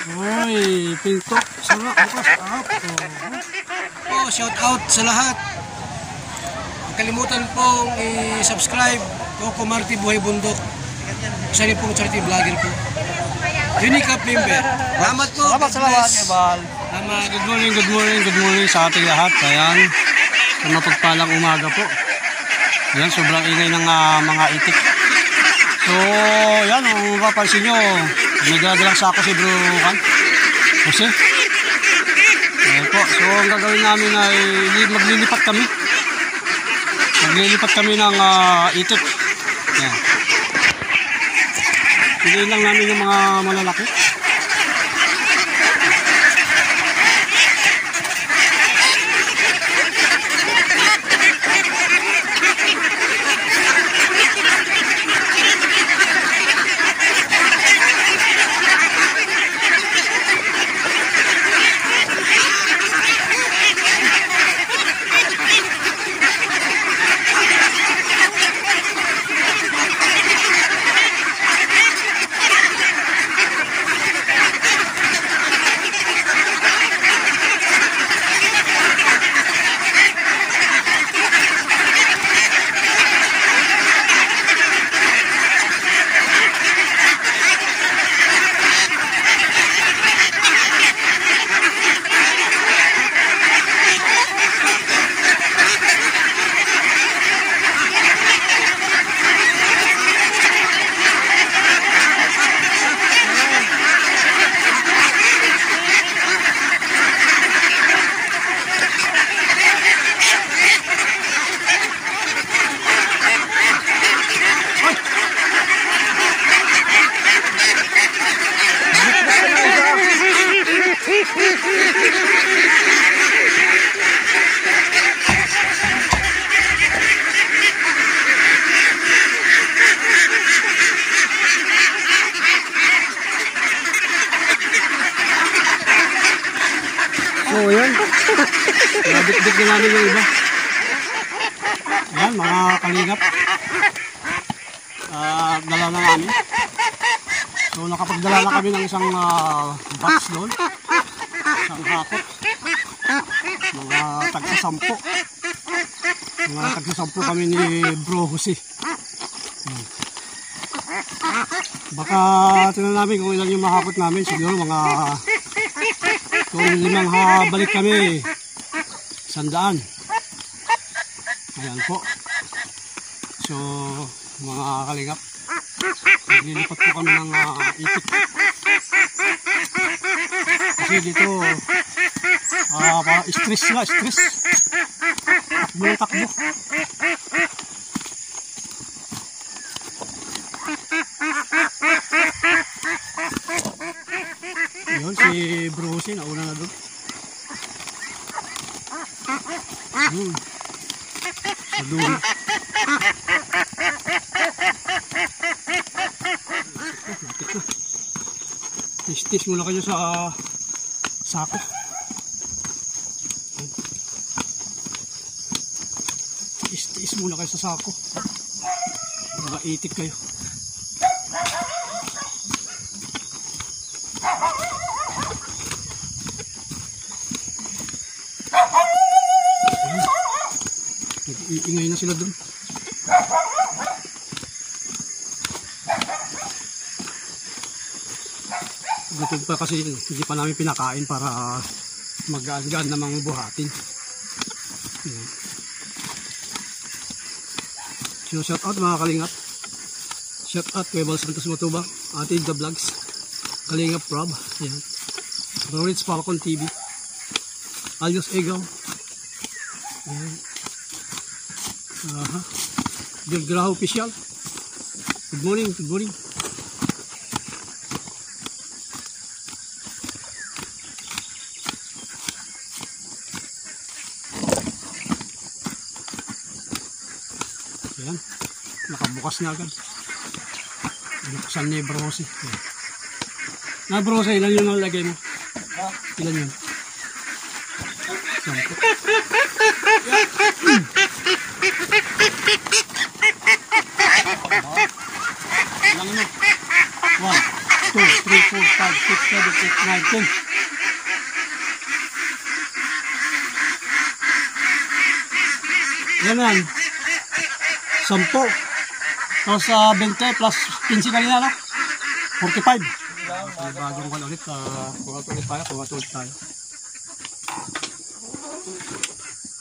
Ay, pinto. Sarap. Bukas. Oh, shout out sa lahat. Huwag kalimutan pong i-subscribe Coco Marty Buhay Bundok. Isa rin pong charity vlogger po. Unique Cup member. Salamat po. Salamat, Ebal. Salamat. Good morning sa ating lahat. Ayan, sa mapagpalang umaga po. Ayan, sobrang ingay ng mga itik. So, yan, kung mapapansin nyo, nagdadalang sa ako si Bro Kan. Kasi, ayan po. So, ang gagawin namin ay maglilipat kami. Maglilipat kami ng itik. Ayan. Piliin lang namin yung mga malalaki. So, yan. Nabit-bit na namin yung iba. Yan, mga kalingap. Dala na namin. So, nakapagdala na kami ng isang box doon. Isang hakot. Mga tagsasampo. Mga tagsasampo kami ni Bro Jose. Yan. Baka tinan namin kung ilan yung mahakot namin. Siguro mga kung 5 balik kami, 100. Ayan po. So, mga kalingap, naglilipat po kami ng itik. Kasi dito, stress nga, stress. Takbo ng takbo. Yun, si Bro Jose, nauna na doon. Yun. Sa dulo. Tis-tis muna kayo sa sako. Tis-tis muna kayo sa sako. Mga itik kayo. Nag-iingay na sila dun. Gutom pa kasi hindi pa namin pinakain para mag-gaan na mga buhatin. So shout out mga kalingap. Shout out kay Bal Santos Matubang, Ate The Vlogs, Kalingap Rob, yan. Roritz Falcon TV, Alios Egaw, yan. Del Graho Official. Good morning, good morning. Ayan, nakabukas na agad. Buksan ni Bro Jose. Na Bro Jose, ilan yung nalagay mo? Ilan yun? Sampo. Ilan mo? 1 2, 3, 4, 5, 6, 7, 8, 9, 10. Yan yan. 10. Tapos 20 plus 15 kanina, no? 45. Bagong wala ulit. Kuha ulit tayo.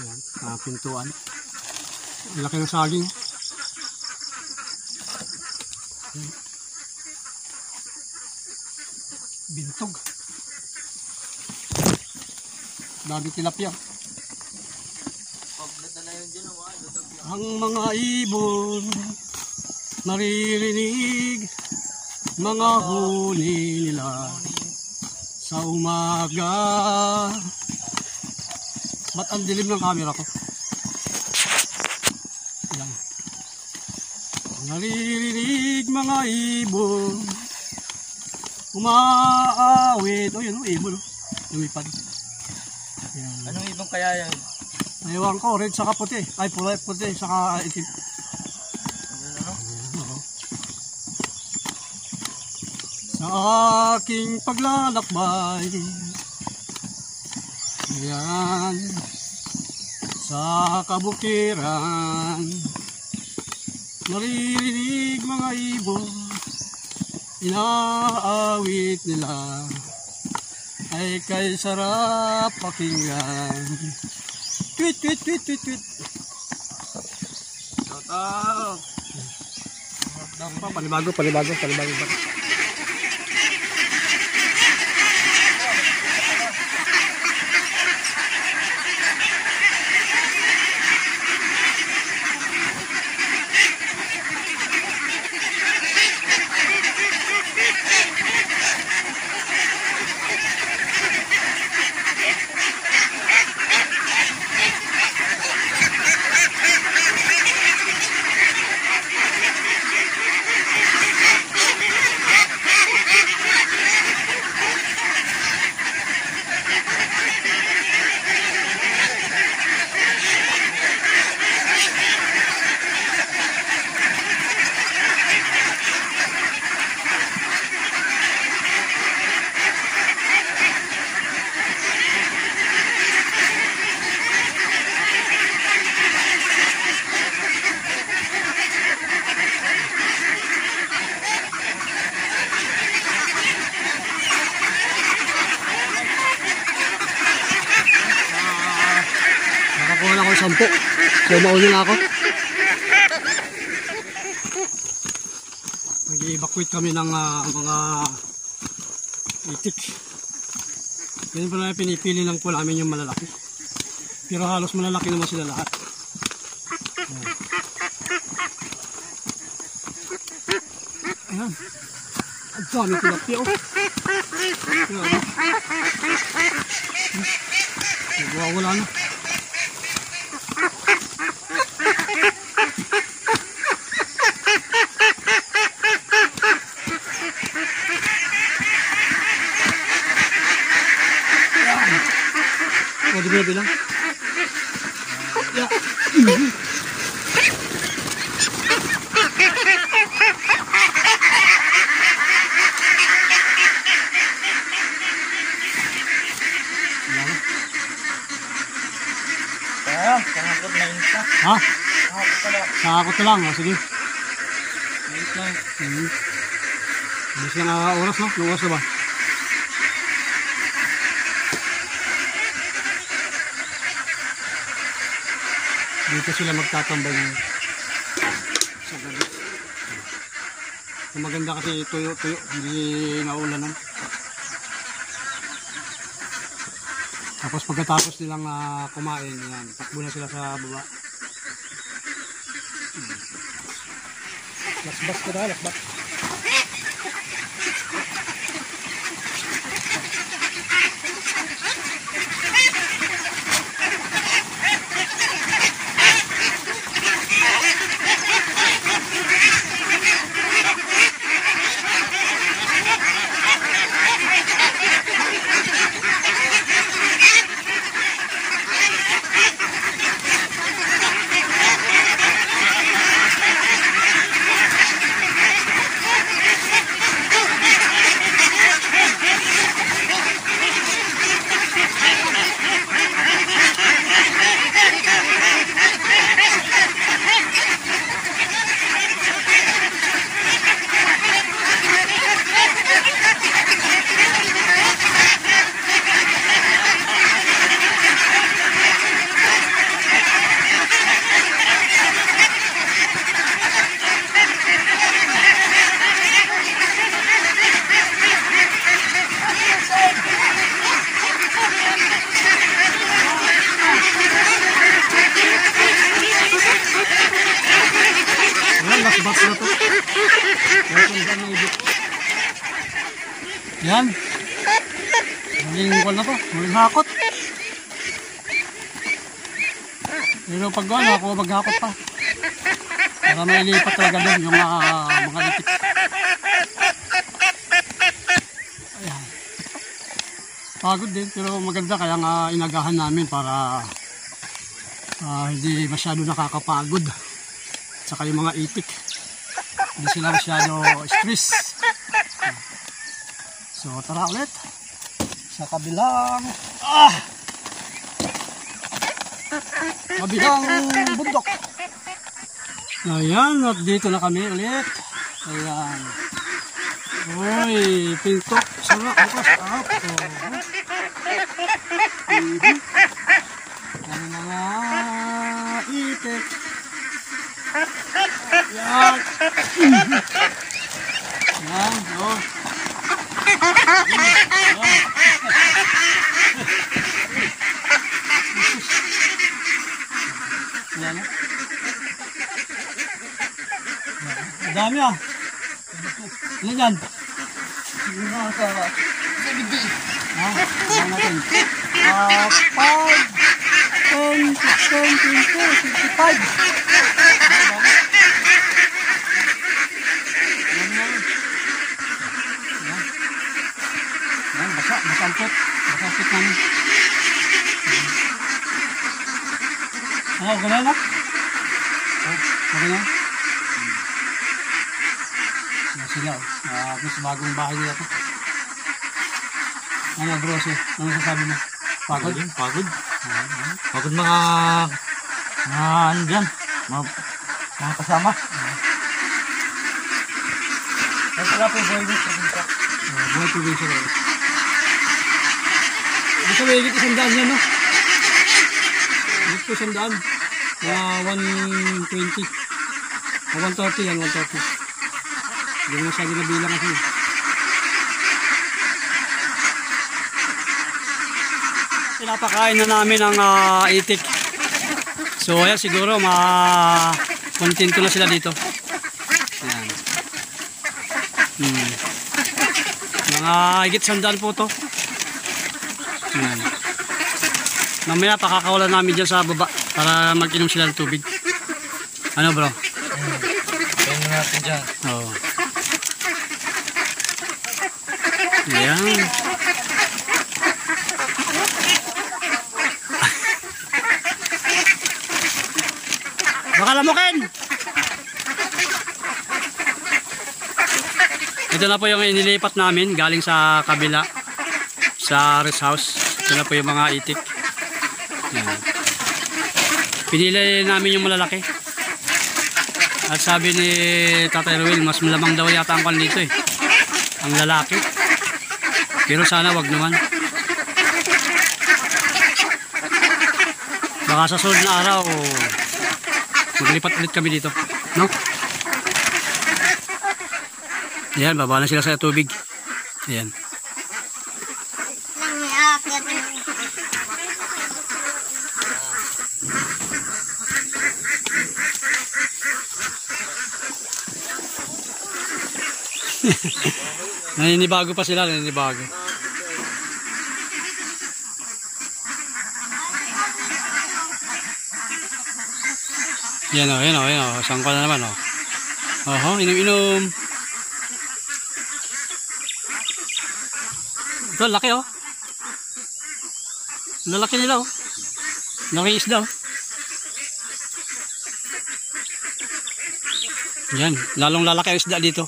Yan. Pintuan. Laki ng saging. Bintog. Dami tilapia. Ang mga ibon naririnig mga huni nila sa umaga. Ba't ang dilim ng camera ko? Yan. Naririnig mga ibon umaawit. O yun o, ibon o. Lumipad. Yan. Anong ibon kaya yan? Ewan ko, red saka puti. Ay, puti saka itim. Sa aking paglalakbay, ayan, sa kabukiran, naririnig mga ibon, inaawit nila, ay kay sarap pakinggan. Tweet. Shout out. Panibago. Nakakuha na ako 10. So mauli na ako. Nag-evacuate kami ng mga itik. Yan po na pinipili lang po namin yung malalaki. Pero halos malalaki naman sila lahat. Ayan. Ang dami tilapia oh. Nagwawala na. Pwede ba bilang? Yeah. Kahapon na yun pa. Ha? Kahapon na lang. Sige. Wait lang. Bilis lang oras no? Ilang oras na ba? Dito sila magtatambay sa gabi. Maganda kasi tuyo-tuyo. Hindi naulanan. Tapos pagkatapos nilang kumain, yan, takbo na sila sa baba. Lasbas ko na, lasbas. Yan. Muling buwan na to. Muling hakot. Pero pag gano'n, ako maghakot pa. Para may lipat talaga doon yung mga itik. Ayan. Pagod din, pero maganda kaya nga inagahan namin para hindi masyado nakakapagod. Saka yung mga itik, hindi sila masyado stress. So tara ulit sa kabilang bundok. Ayan, at dito na kami ulit. Ayan. Uy, pintok. Sarap. Bukas. Ang mga itik. Ayan. Ayan. Oh. Ayan. Ang dami ah. Ano yan? Ano sa CBD? Ayan natin. 5, 10, 15, 20, 55. Ayan, basampot namin. Gano'n na? Gano'n? Sila, mas bagong bahay nila ito. Ano bro, ano sasabi mo? Pagod? Pagod? Pagod mga ano dyan, mga kasama. Ay sila po boy dito. Buhay tubig sila. Gusto mo higit 100 yan, no? Higit po 100. Mga 120. O 130 yan, 130. Hindi mo siya ginabilang kasi. Pinapakain na namin ang itik. So ayan, siguro ma-contento na sila dito. Ayan. Mga higit 100 po to. Ayan. Mamaya pakakawalan namin dyan sa baba para mag-inom sila ng tubig. Ano bro? Pwede natin dyan. Oo. Ayan. Baka lamukin! Ito na po yung inilipat namin galing sa kabila sa rest house. Ito na po yung mga itik. Ayan. Pinili namin yung malalaki. At sabi ni Tatay Ruel, mas malamang daw yata ang kwan dito eh. Ang lalaki. Pero sana wag naman. Baka sa sunod na araw maglipat ulit kami dito, no? Ayan, baba na sila sa tubig. Ayan. Naninibago pa sila, naninibago. Yan o, yan o, yan o. Sangkol na naman o. Oho, inom-inom. Ito, laki o. Lalaki nila o. Laki isda o. Yan, lalong lalaki ang isda dito.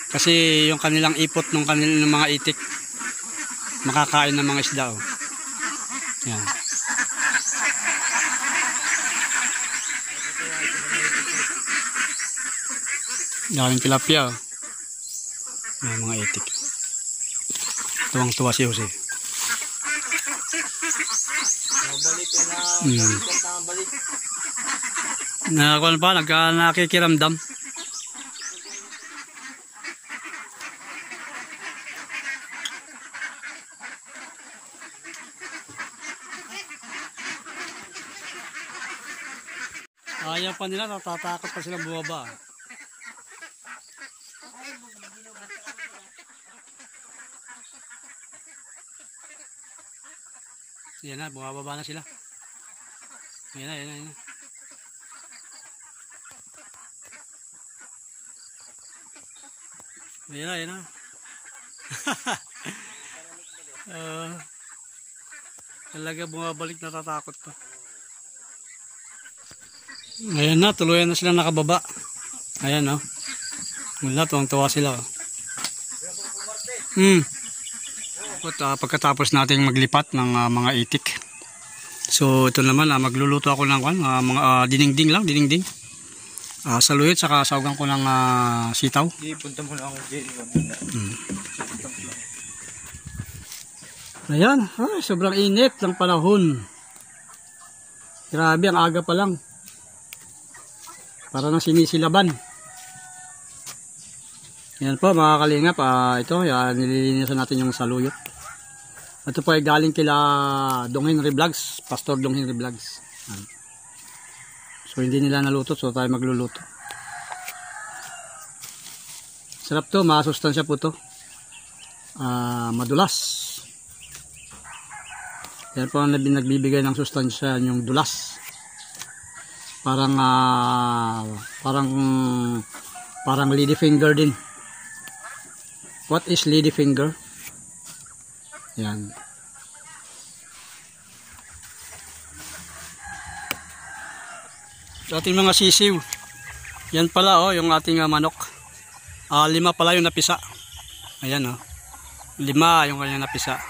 Kasi yung kanilang ipot ng kanilang mga itik makakain ng mga isda o. Yan. Daming tilapia o. Yan mga itik. Tuwang-tuwa si Jose. Nakakuan pa, nakikiramdam. Ayaw pa nila, natatakot pa silang bumaba. Yan na, bumababa na sila. Ayan na, ayan na, ayan na. Ayan na, ayan na. Talaga bumabalik, natatakot pa. Ayan na, tuluyan na sila nakababa. Ayan, no. Wala, tuwang-tuwa sila. Pagkatapos nating maglipat ng mga itik. So ito naman, magluluto ako ng mga dinengding lang, dinengding. Saluyot, saka saugang ko ng sitaw. Punta mo na ako dyan. Ayan, sobrang init ng panahon. Grabe, ang aga pa lang. Para nang sinisilaban. Yan po mga kalingap, ito, yan, nililinisan natin yung saluyot. Ito po ay galing kila Dong Henry Vlogs, Pastor Dong Henry Vlogs. So hindi nila naluto, so tayo magluluto. Sarap to, masustansya po to. Madulas. Yan po ang nagbibigay ng sustansya yung dulas. Parang lady finger din. What is lady finger? Yan. So, ating mga sisiw. Yan pala yung ating manok. 5 pala yung napisa. Ayan 5 yung kanyang napisa.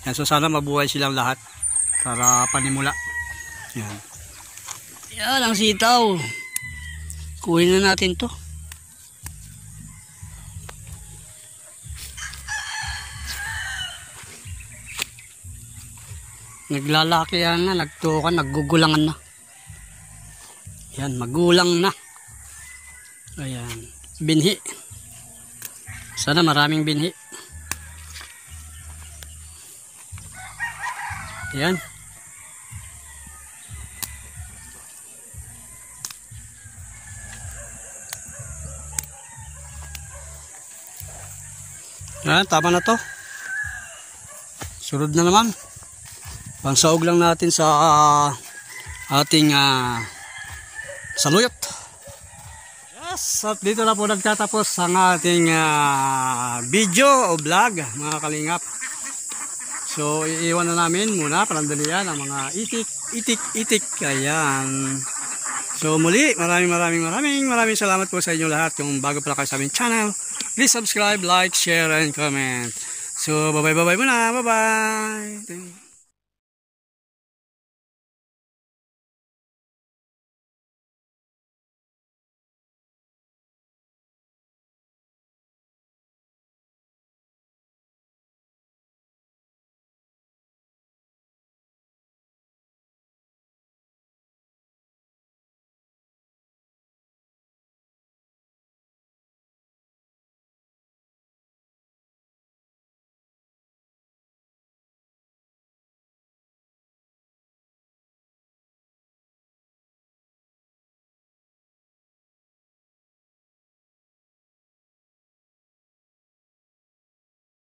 Yan, so sana mabuhay silang lahat para panimula. Yan. Yan ang sitaw. Kuhin na natin to. Naglalaki yan na, nagtukan, naggugulangan na. Yan, magulang na. Ayan, binhi. Sana maraming binhi. Ayan. Ayan, tama na to. Sunod na naman. Pansaog lang natin sa ating saluyot. Yes, at dito na po nagtatapos ang ating video o vlog, mga kalingap. So iiwan na namin muna panandalian ang mga itik. Ayan. So muli, maraming salamat po sa inyo lahat. Kung bago pala kayo sa aming channel, please subscribe, like, share, and comment. So bye bye muna. Bye bye.